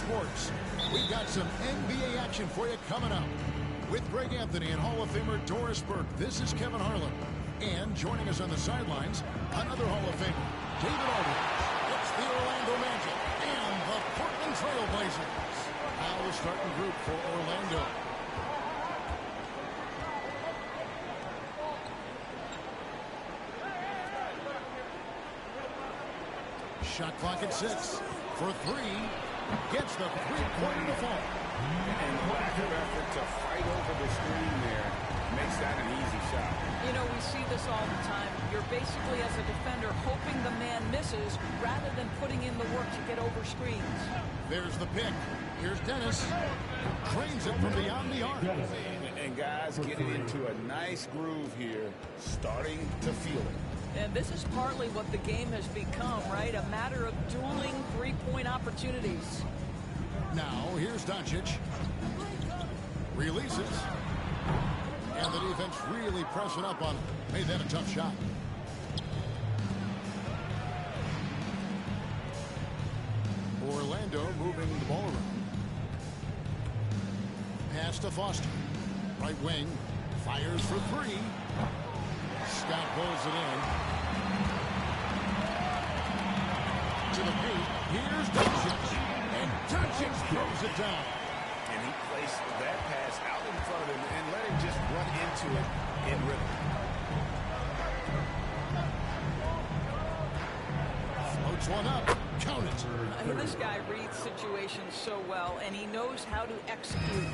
sports. We've got some NBA action for you coming up. With Greg Anthony and Hall of Famer Doris Burke, this is Kevin Harlan. And joining us on the sidelines, another Hall of Famer, David Aldridge. It's the Orlando Magic and the Portland Trail Blazers. Now the starting group for Orlando. Shot clock at 6. For 3. Gets the three-pointer to fall. And lack of effort to fight over the screen there makes that an easy shot. You know, we see this all the time. You're basically, as a defender, hoping the man misses rather than putting in the work to get over screens. There's the pick. Here's Dennis. Trains it from beyond the arc. And guys getting into a nice groove here, starting to feel it. And this is partly what the game has become, right? A matter of dueling three-point opportunities. Now, here's Doncic. Releases. And the defense really pressing up on him. Made that a tough shot. Orlando moving the ball around. Pass to Foster. Right wing. Fires for 3. Scott pulls it in. To the paint. Here's Doncic. And Doncic throws it down. And he placed that pass out in front of him and let him just run into it in rhythm. Floats one up. Count it. This guy reads situations so well, and he knows how to execute.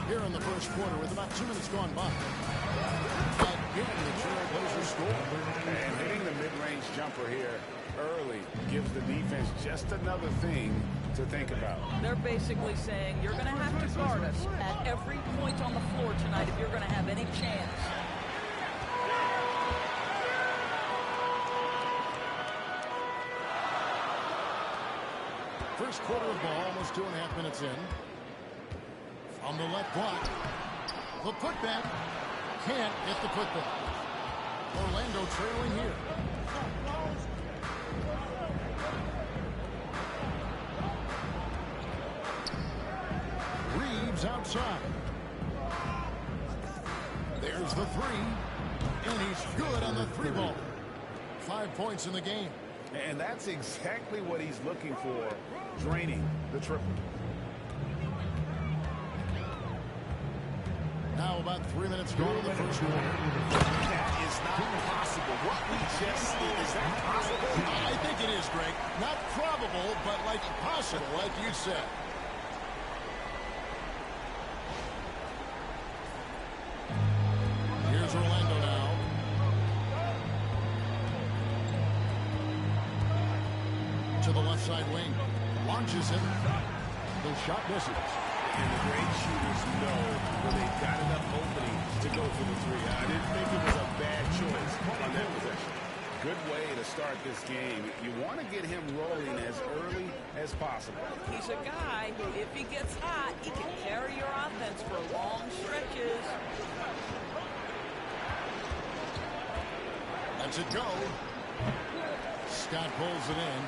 Here in the first quarter with about 2 minutes gone by. Again, the Trailblazers score. And hitting the mid-range jumper here early gives the defense just another thing to think about. They're basically saying you're going to have to guard us at every point on the floor tonight if you're going to have any chance. First quarter of ball, almost 2.5 minutes in. On the left block. The putback. Can't get the putback. Orlando trailing here. Reeves outside. There's the 3. And he's good on the 3-ball. 5 points in the game. And that's exactly what he's looking for, draining the triple. Now about 3 minutes gone in the first quarter. That is not possible. What we just see, is that possible? I think it is, Greg. Not probable, but like possible, like you said. Here's Orlando now. To the left side wing. Launches it. The shot misses. And the great shooters know when they've got enough opening to go for the 3. I didn't think it was a bad choice on that possession. Good way to start this game. You want to get him rolling as early as possible. He's a guy who, if he gets hot, he can carry your offense for long stretches. Lets it go. Scott pulls it in.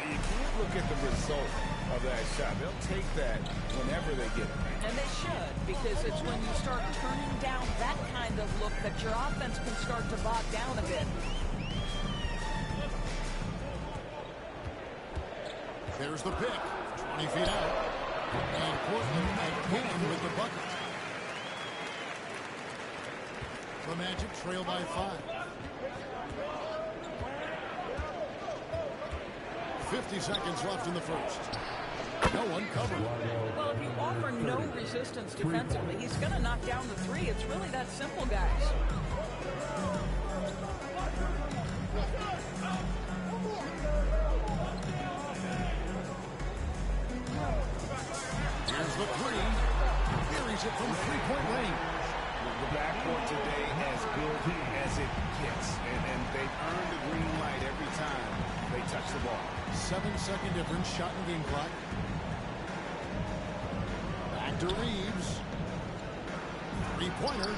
You can't look at the result of that shot. They'll take that whenever they get it. And they should, because it's when you start turning down that kind of look that your offense can start to bog down a bit. There's the pick. 20 feet out. And Portland again with the bucket. The Magic trail by 5. 50 seconds left in the first. No one covered. Well, if you offer no resistance defensively, he's going to knock down the 3. It's really that simple, guys. Here's the 3. Buries it from 3-point range. The backcourt today as good as it gets. And they've earned the green light every time they touch the ball. 7-second difference, shot and game clock. Back to Reeves. 3-pointer.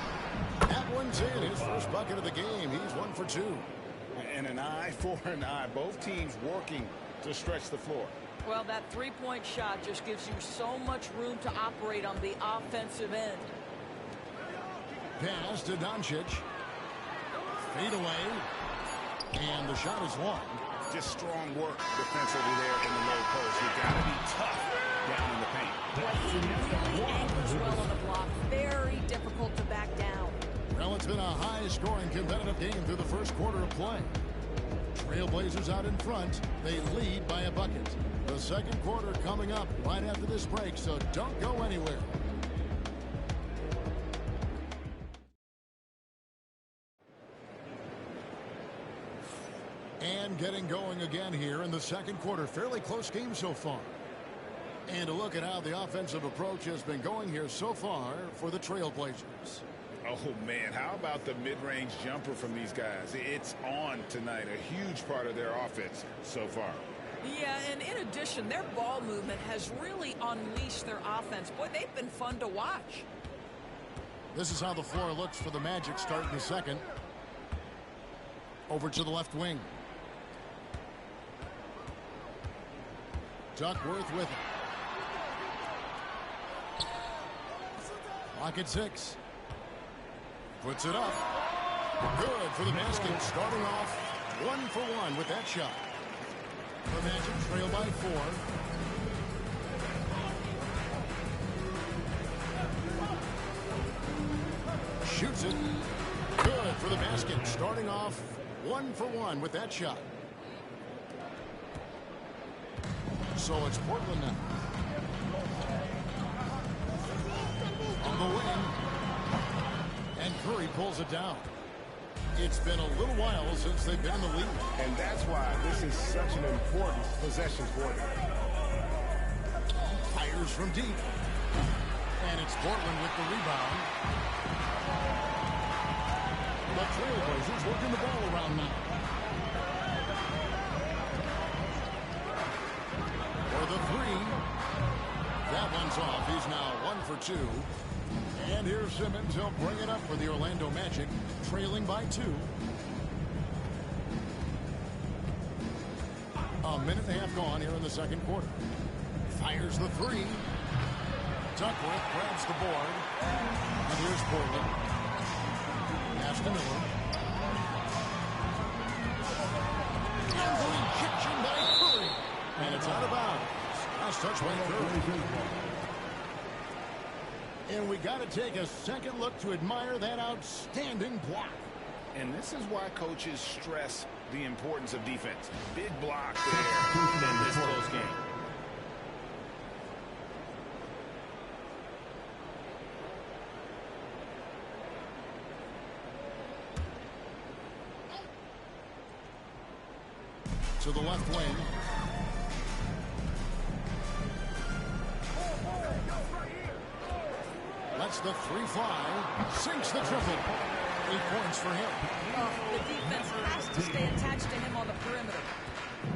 That one's in. His first bucket of the game. He's 1 for 2. And an eye for an eye. Both teams working to stretch the floor. Well, that three-point shot just gives you so much room to operate on the offensive end. Pass to Doncic. Fade away. And the shot is long. Just strong work defensively there in the low post. You've got to be tough down in the paint. He really angles well on the block. Very difficult to back down. Well, it's been a high-scoring competitive game through the first quarter of play. Trailblazers out in front. They lead by a bucket. The second quarter coming up right after this break, so don't go anywhere. And getting going again here in the second quarter. Fairly close game so far. And a look at how the offensive approach has been going here so far for the Trailblazers. Oh, man, how about the mid-range jumper from these guys? It's on tonight, a huge part of their offense so far. Yeah, and in addition, their ball movement has really unleashed their offense. Boy, they've been fun to watch. This is how the floor looks for the Magic starting the second. Over to the left wing. Duckworth with it. Clock at 6. Puts it up. Good for the basket. Starting off 1 for 1 with that shot. The Magic trail by 4. Shoots it. Good for the basket. Starting off 1 for 1 with that shot. So it's Portland now. On the wing. And Curry pulls it down. It's been a little while since they've been in the lead. And that's why this is such an important possession for them. Fires from deep. And it's Portland with the rebound. The Trailblazers working the ball around now. For the 3. That one's off. He's now 1 for 2. And here's Simmons. He'll bring it up for the Orlando Magic, trailing by 2. A minute and a half gone here in the second quarter. Fires the 3. Duckworth grabs the board. And here's Portland. Pass to Miller. Angling kitchen by Curry. And it's out of bounds. Last touch by Curry. And we got to take a second look to admire that outstanding block. And this is why coaches stress the importance of defense. Big block there in this close game. To the left wing. Lets the 3 fly. Sinks the triple. 8 points for him. The defense has to stay attached to him on the perimeter.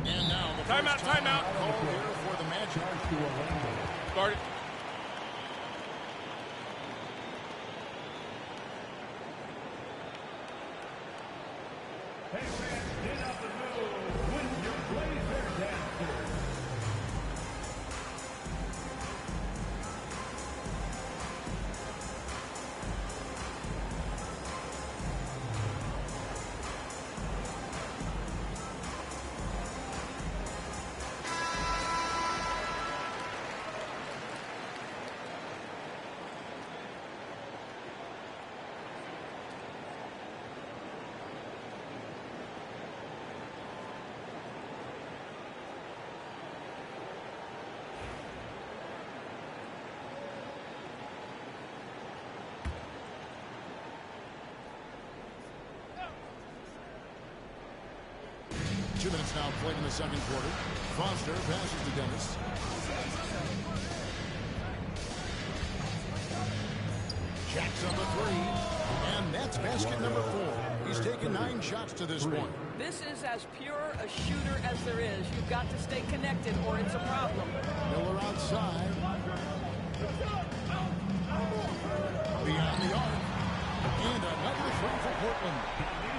And now the timeout. Call here for the Magic. Guard it. Hey, man, get up and move with your Blazer dancers. Two minutes now played in the second quarter. Foster passes to Dennis. Jacks up a 3. And that's basket number 4. He's taken 9 shots to this point. This is as pure a shooter as there is. You've got to stay connected or it's a problem. Miller outside. Beyond the arc. And a another throw for Portland.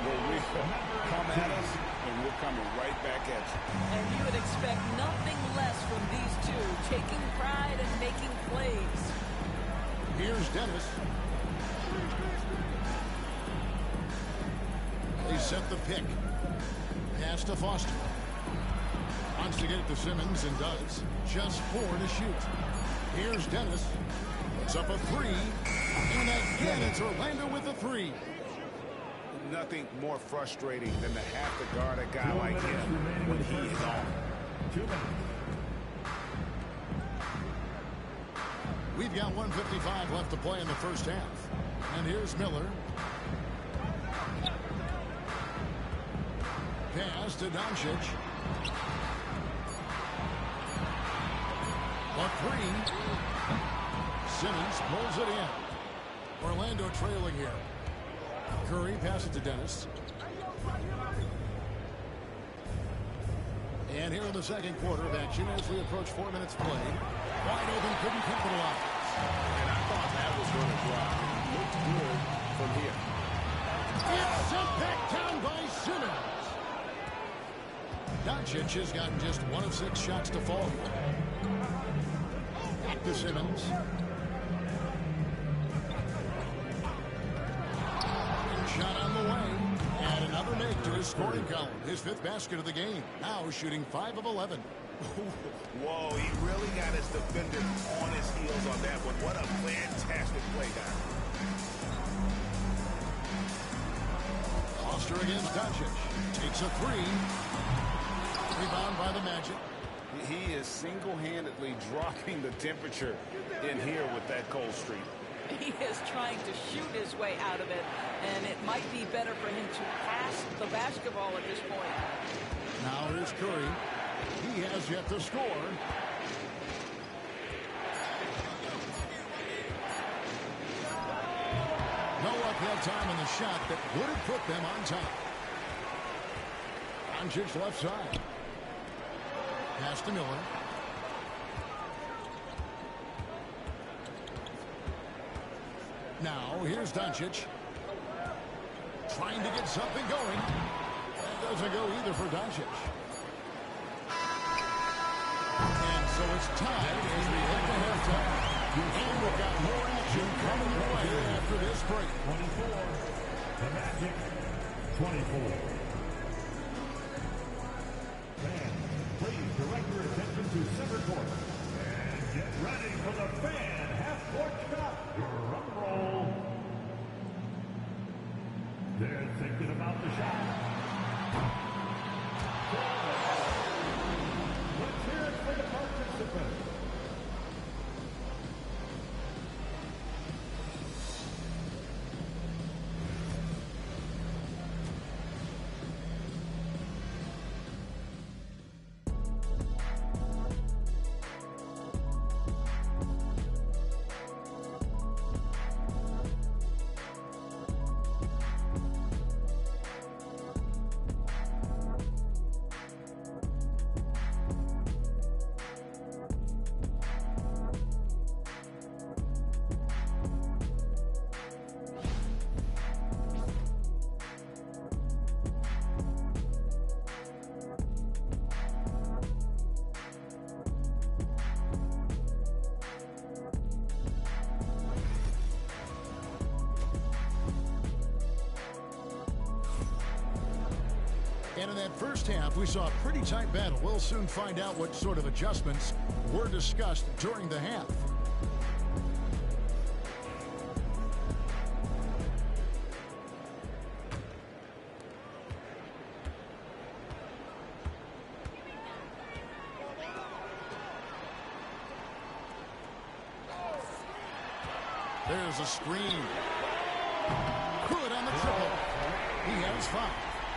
Well, we come at us, and we're coming right back at you. And you would expect nothing less from these two, taking pride and making plays. Here's Dennis. They set the pick. Pass to Foster. Wants to get it to Simmons and does. Just 4 to shoot. Here's Dennis. Puts up a 3. And again, it's Orlando with a 3. Nothing more frustrating than to have to guard a guy like him when he is on. 2 minutes. We've got 1:55 left to play in the first half. And here's Miller. Pass to Doncic. A 3. Simmons pulls it in. Orlando trailing here. Curry passes to Dennis. And here in the second quarter of action as we approach 4 minutes played. Wide open, couldn't capitalize. And I thought that was going to drop. Looked good from here. It's sent back down by Simmons. Doncic has gotten just 1 of 6 shots to fall. Back to Simmons. Shot on the way. And another make to his scoring column. His 5th basket of the game. Now shooting 5 of 11. Whoa, he really got his defender on his heels on that one. What a fantastic play down. Foster against Doncic. Takes a 3. Rebound by the Magic. He is single-handedly dropping the temperature in here with that cold streak. He is trying to shoot his way out of it, and it might be better for him to pass the basketball at this point. Now here's Curry. He has yet to score. No uphill time in the shot that would have put them on top. Doncic left side. Pass to Miller. Now here's Doncic. Trying to get something going. That doesn't go either for Doncic. And so it's tied as we head to halftime. And we've got more action coming your way after this break. 24. The Magic. 24. Fans, please direct your attention to center court. And get ready for the fan half-court shot. Drum roll. They're thinking about the shot. Let's hear it for the participants. And in that first half, we saw a pretty tight battle. We'll soon find out what sort of adjustments were discussed during the half. There's a screen. Good on the triple. He has 5.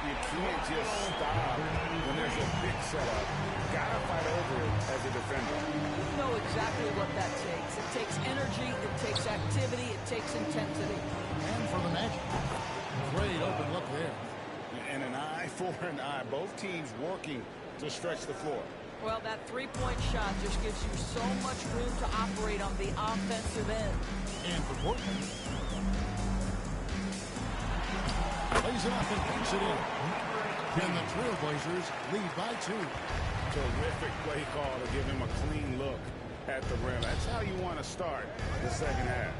You can't just stop when there's a big setup. Gotta fight over it as a defender. You know exactly what that takes. It takes energy, it takes activity, it takes intensity. And for the Magic. Great open look there. And an eye for an eye. Both teams working to stretch the floor. Well, that three-point shot just gives you so much room to operate on the offensive end. And for Portland. lays it up and banks it in. And the Trailblazers lead by 2. Terrific play call to give him a clean look at the rim. That's how you want to start the second half.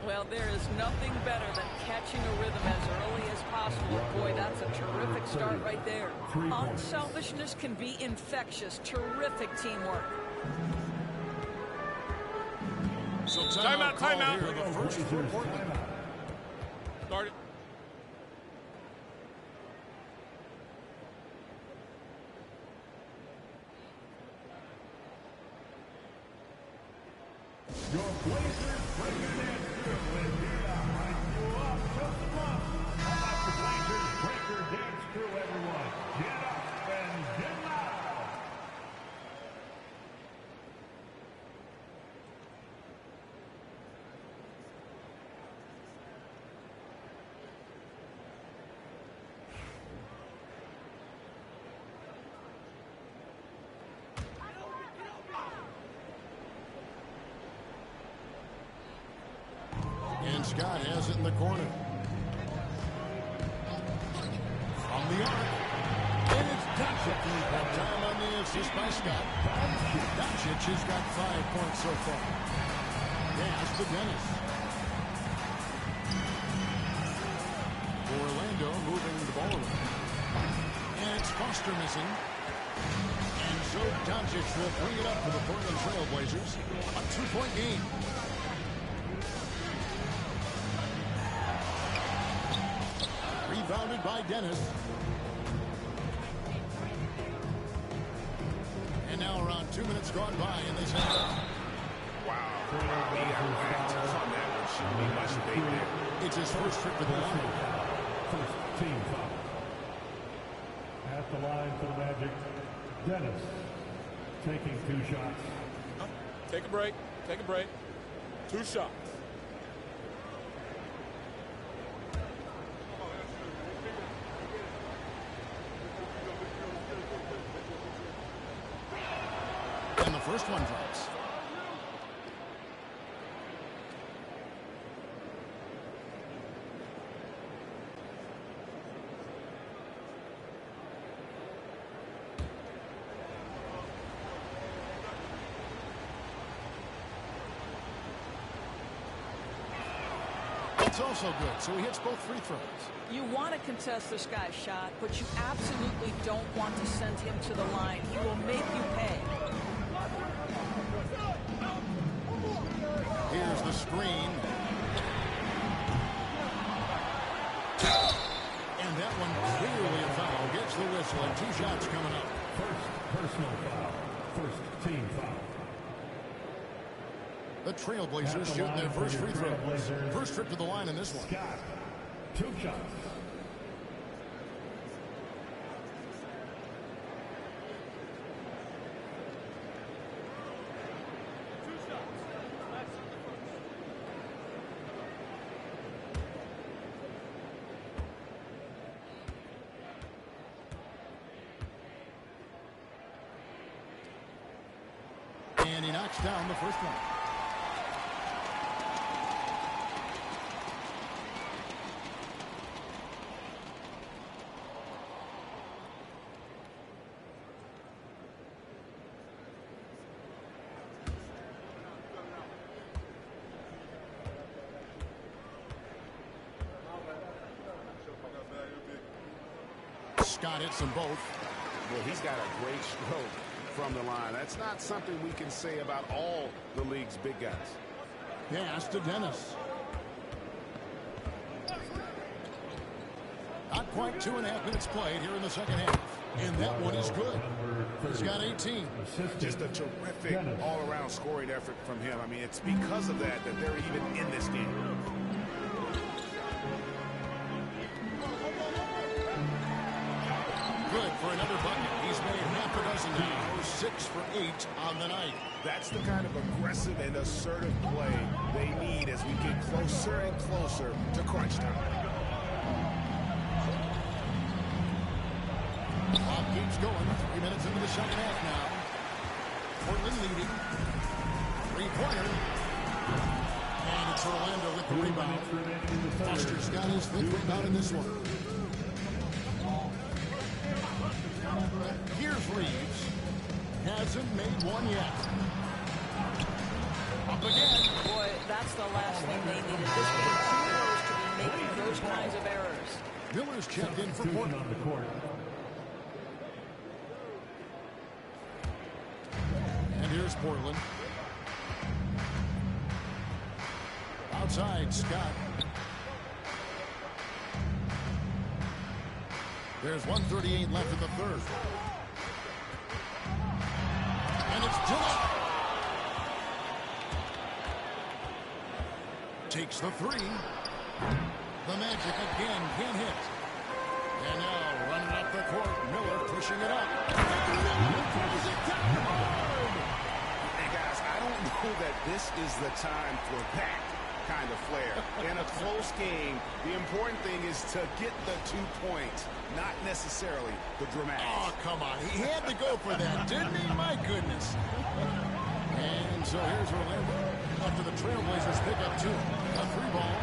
Well, there is nothing better than catching a rhythm as early as possible. Boy, that's a terrific start right there. Unselfishness can be infectious. Terrific teamwork. So Timeout. Here, the first for Portland. Start it. Your Blazers bring it in with here to hype you up just a month. How about the Blazers breaker dance crew, everyone? Get up and get loud. And Scott has it in the corner. From the arc. And it's Doncic. Time on the assist by Scott. Doncic has got 5 points so far. Pass to Dennis. Orlando moving the ball around. And it's Foster missing. And so Doncic will bring it up for the Portland Trailblazers. A 2-point game. Rebounded by Dennis. And now around 2 minutes gone by in this half. Wow. He got on that one. Shouldn't be much debate there. It's his first trip to the line. First team foul. At the line for the Magic, Dennis taking 2 shots. Take a break. 2 shots. And the first one drops. It's also good, so he hits both free throws. You want to contest this guy's shot, but you absolutely don't want to send him to the line. He will make you pay. Here's the screen. And that one clearly a foul. Gets the whistle and 2 shots coming up. First personal foul. First team foul. The Trailblazers shooting their first free throws. First trip to the line in this one. Scott, 2 shots. And he knocks down the first one. Scott hits them both. Well, he's got a great stroke from the line. That's not something we can say about all the league's big guys. Pass to Dennis. Not quite 2.5 minutes played here in the second half. And that one is good. He's got 18. Just a terrific all-around scoring effort from him. I mean, it's because of that that they're even in this game. Good for another bucket. He's made half a dozen now. 6 for 8 on the night. That's the kind of aggressive and assertive play they need as we get closer and closer to crunch time. Clock keeps going. 3 minutes into the second half now. Portland leading. 3-pointer. And it's Orlando with the rebound. Foster's got his 5th rebound in this one. Reeves. Hasn't made one yet. Up again. Boy, that's the last thing they needed. This game too close to be making those kinds of errors. Miller's checked in for Portland. On the court. And here's Portland. Outside, Scott. There's 1:38 left in the third. And it's Dillon. Takes the three. The Magic again can't hit. And now running up the court, Miller pushing it up. Throws it down hard. Hey, guys, I don't know that this is the time for that kind of flair. In a close game, the important thing is to get the 2 points, not necessarily the dramatics. Oh, come on. He had to go for that, didn't he? My goodness. And so here's Orlando. After the Trailblazers pick up 2. A 3 ball.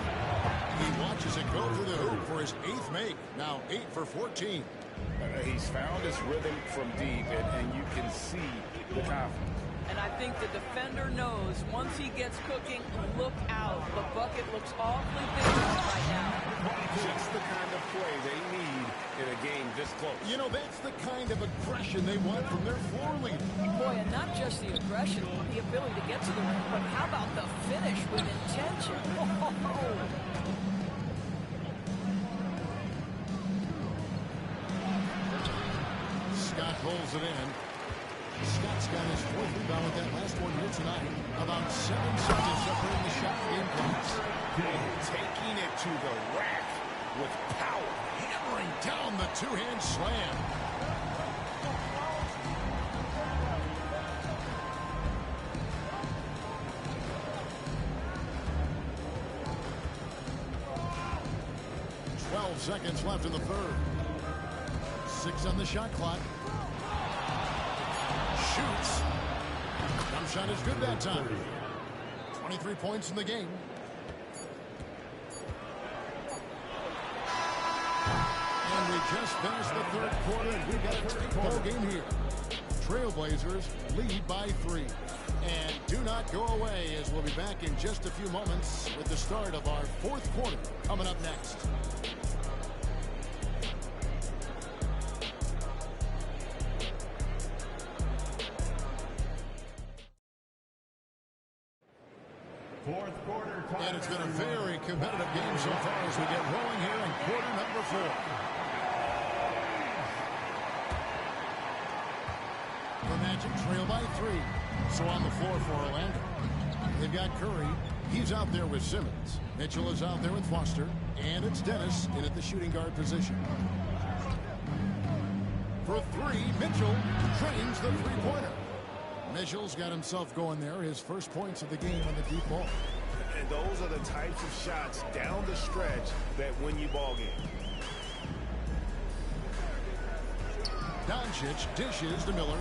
He watches it go through the hoop for his 8th make. Now 8 for 14. He's found his rhythm from deep, and you can see the confidence. And I think the defender knows once he gets cooking, look out. The bucket looks awfully big right now. Just the kind of play they need in a game this close. You know, that's the kind of aggression they want from their floor leader. Boy, and not just the aggression, the ability to get to the rim, but how about the finish with intention? Scott rolls it in. Scott's got his 4th rebound with that last one here tonight. About 7 seconds separating the shot game clocks. Taking it to the rack with power. Hammering down the 2-hand slam. Seconds left in the third. 6 on the shot clock. Shoots. Jump shot is good that time. 23 points in the game. And we just finished the third quarter, and we've got a tight ball game here. Trailblazers lead by 3. And do not go away, as we'll be back in just a few moments with the start of our 4th quarter coming up next. And it's been a very competitive game so far as we get rolling here in quarter number 4. The Magic trail by 3. So on the floor for Orlando. They've got Curry. He's out there with Simmons. Mitchell is out there with Foster. And it's Dennis in at the shooting guard position. For 3, Mitchell trains the three-pointer. Mitchell's got himself going there. His first points of the game on the deep ball. And those are the types of shots down the stretch that win you ball games. Doncic dishes to Miller.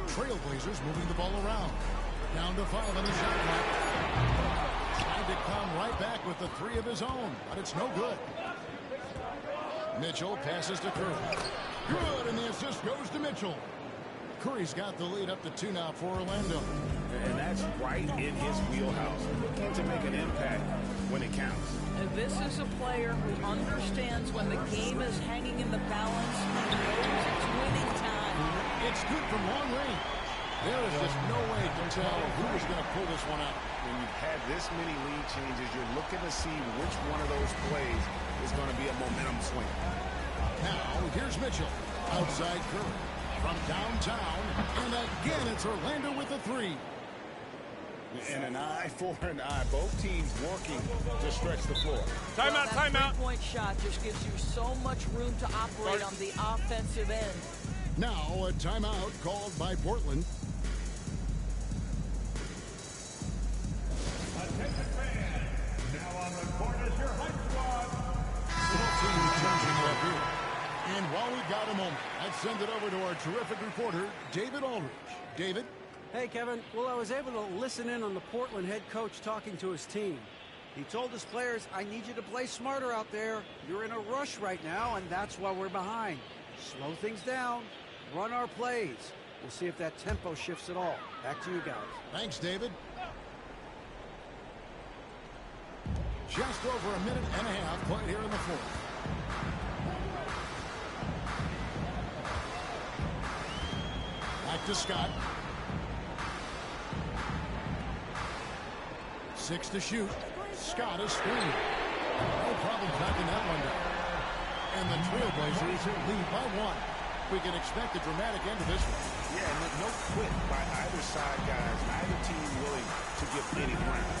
Trailblazers moving the ball around. Down to 5 on the shot clock. Trying to come right back with the 3 of his own, but it's no good. Mitchell passes to Curry. Good, and the assist goes to Mitchell. Curry's got the lead up to 2 now for Orlando. And that's right in his wheelhouse. Looking to make an impact when it counts. And this is a player who understands when the game is hanging in the balance. He knows it's winning time. It's good from long range. There is just no way to tell who is going to pull this one out. When you've had this many lead changes, you're looking to see which one of those plays is going to be a momentum swing. Now, here's Mitchell. Outside Curry. From downtown. And again, it's Orlando with the 3. And an eye for an eye. Both teams working to stretch the floor. Timeout, timeout. Three-point shot just gives you so much room to operate on the offensive end. Now, a timeout called by Portland. Attention fans. Now on the court is your hype squad. Both teams changing up here. And while we've got a moment, let's send it over to our terrific reporter, David Aldridge. David? Hey, Kevin. Well, I was able to listen in on the Portland head coach talking to his team. He told his players, I need you to play smarter out there. You're in a rush right now, and that's why we're behind. Slow things down, run our plays. We'll see if that tempo shifts at all. Back to you guys. Thanks, David. Just over a minute and a half played here in the fourth. Back to Scott. 6 to shoot. Scott is screened. No problem backing that one down. And the Trailblazers lead by 1. We can expect a dramatic end to this one. Yeah, no quit by either side, guys. Neither team willing to give any ground.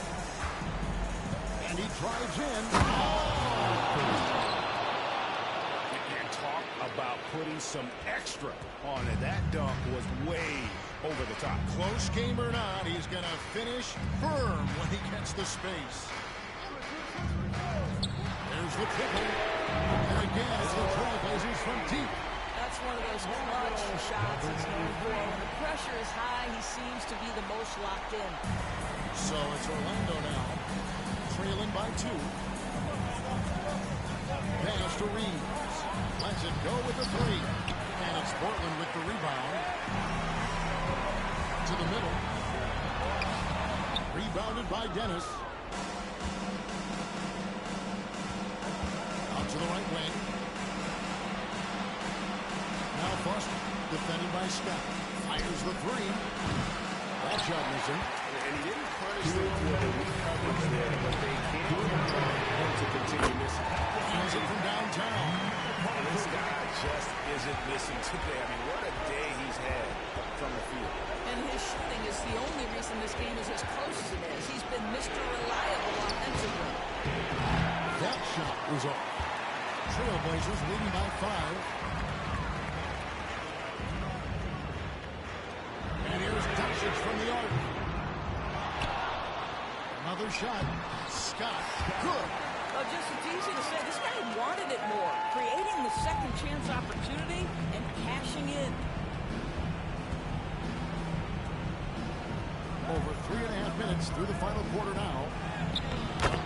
And he drives in. And talk about putting some extra on it. That dunk was way over the top. Close game or not, he's going to finish firm when he gets the space. There's the triple. And again, it's the Trailblazers from deep. That's one of those clutch shots he's known for. When the pressure is high, he seems to be the most locked in. So it's Orlando now, trailing by 2. Pass to Reeves. Lets it go with the 3. And it's Portland with the rebound. To the middle. Rebounded by Dennis. Out to the right wing. Now Foster, defended by Scott. Fires the 3. That shot missing. And he didn't punish them for the weak coverage there, but they can't him to continue missing. Finds it from downtown. This guy just isn't missing today. I mean, what a day he's had from the field. And his shooting is the only reason this game is as close as it is. He's been Mr. Reliable offensively. That shot was off. Trailblazers leading by 5. And here's Doncic from the arc. Another shot. Scott. Good. Well, just it's easy to say. This guy wanted it more. Creating the second chance opportunity and cashing in. Over 3.5 minutes through the final quarter now.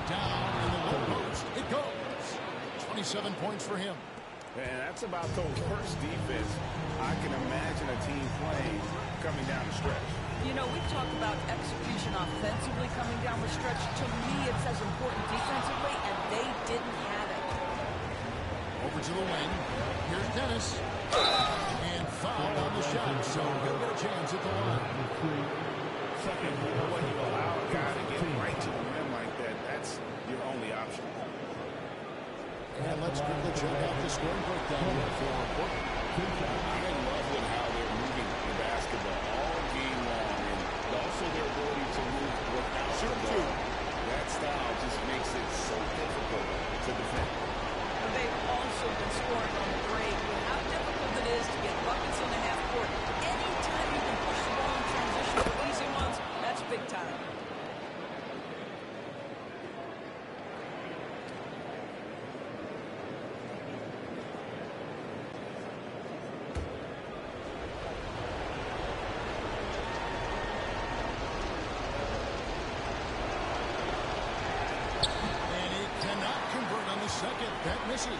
Down in the low post. It goes. 27 points for him. And that's about the worst defense I can imagine a team playing coming down the stretch. You know, we've talked about execution offensively coming down the stretch. To me, it's as important defensively, and they didn't have it. Over to the wing. Here's Dennis. And foul on the shot, so he'll get a chance at the line. When you allow a guy to get right to the rim like that, that's your only option. And let's quickly check out the scoring breakdown here for Portland. I'm in love with how they're moving the basketball all game long, and also their ability to move without the ball. That style just makes it so difficult to defend. And they've also been scoring on the break. With how difficult it is to get buckets in the half court. Anytime you can push the ball in transition for easy ones, that's big time. Second, that misses.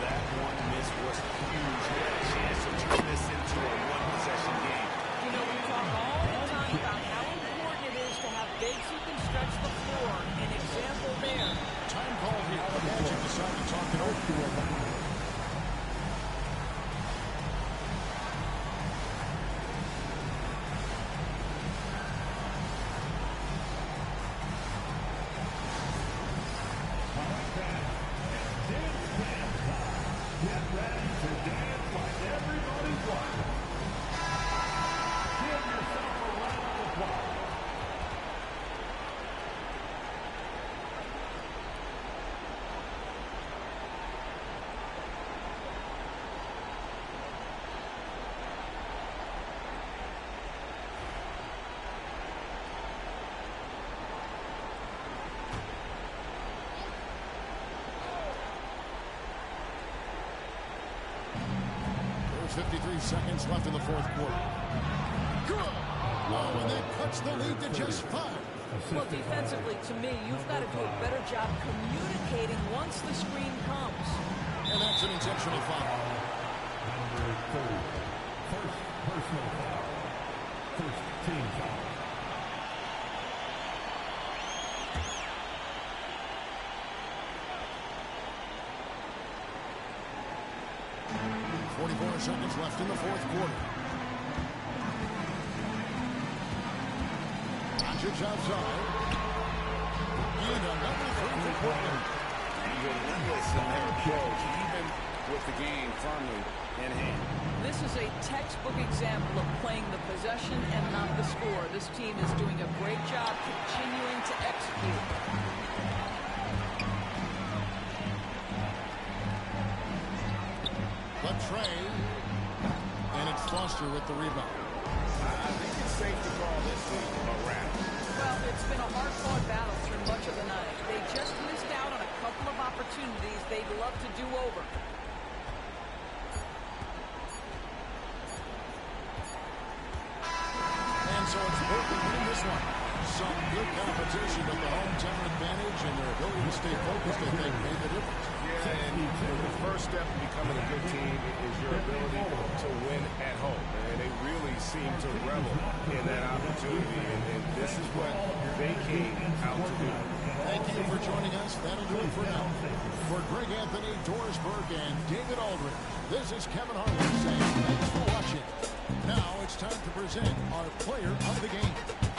That one miss was huge. He had a chance to turn this into a one-possession game. You know, we talk all the time about how important it is to have bigs who can stretch the floor. An example there. Time called here. The Magic decide to talk it over to him. There's 53 seconds left in the fourth quarter. Good. Oh, and that cuts the lead to just 5. Well, defensively, to me, you've got to do a better job communicating once the screen comes. And that's an intentional foul. Number 30. First personal foul. First team foul. Seconds left in the fourth quarter. Doncic outside. And another three for Portland. Relentless in their approach, even with the game firmly in hand. This is a textbook example of playing the possession and not the score. This team is doing a great job continuing to execute. Trey, and it's Foster with the rebound. I think it's safe to call this a wrap. Well, it's been a hard-fought battle through much of the night. They just missed out on a couple of opportunities they'd love to do over. And so it's Portland in this one. Some good competition with the hometown advantage and their ability to stay focused, I think, made the difference. Yeah, and the first step in becoming a good team is your ability to win at home. And they really seem to revel in that opportunity, and this is what they came out to do. Thank you for joining us. That'll do it for now. For Greg Anthony, Doris Burke, and David Aldridge, this is Kevin Harlan saying thanks for watching. Now it's time to present our player of the game.